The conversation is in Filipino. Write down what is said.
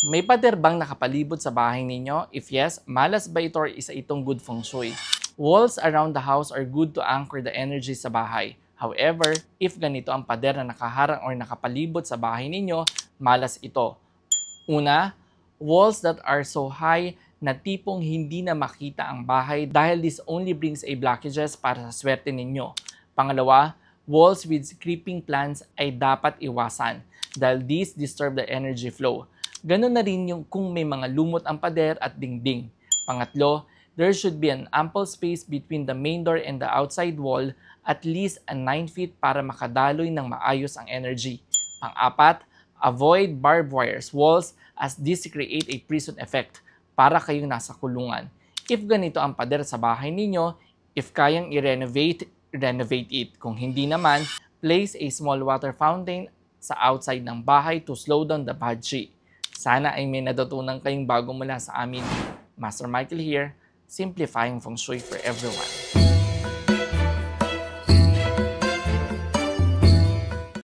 May pader bang nakapalibot sa bahay ninyo? If yes, malas ba ito or isa itong good feng shui? Walls around the house are good to anchor the energy sa bahay. However, if ganito ang pader na nakaharang or nakapalibot sa bahay ninyo, malas ito. Una, walls that are so high na tipong hindi na makita ang bahay dahil this only brings a blockages para sa swerte ninyo. Pangalawa, walls with creeping plants ay dapat iwasan dahil these disturb the energy flow. Ganun na rin yung kung may mga lumot ang pader at dingding. Pangatlo, there should be an ample space between the main door and the outside wall, at least 9 feet para makadaloy ng maayos ang energy. Pang-apat, avoid barbed wires walls as this create a prison effect para kayong nasa kulungan. If ganito ang pader sa bahay ninyo, if kayang i-renovate, renovate it. Kung hindi naman, place a small water fountain sa outside ng bahay to slow down the bad chi. Sana ay may natutunan kayong bago mula sa amin. Master Michael here, simplifying feng shui for everyone.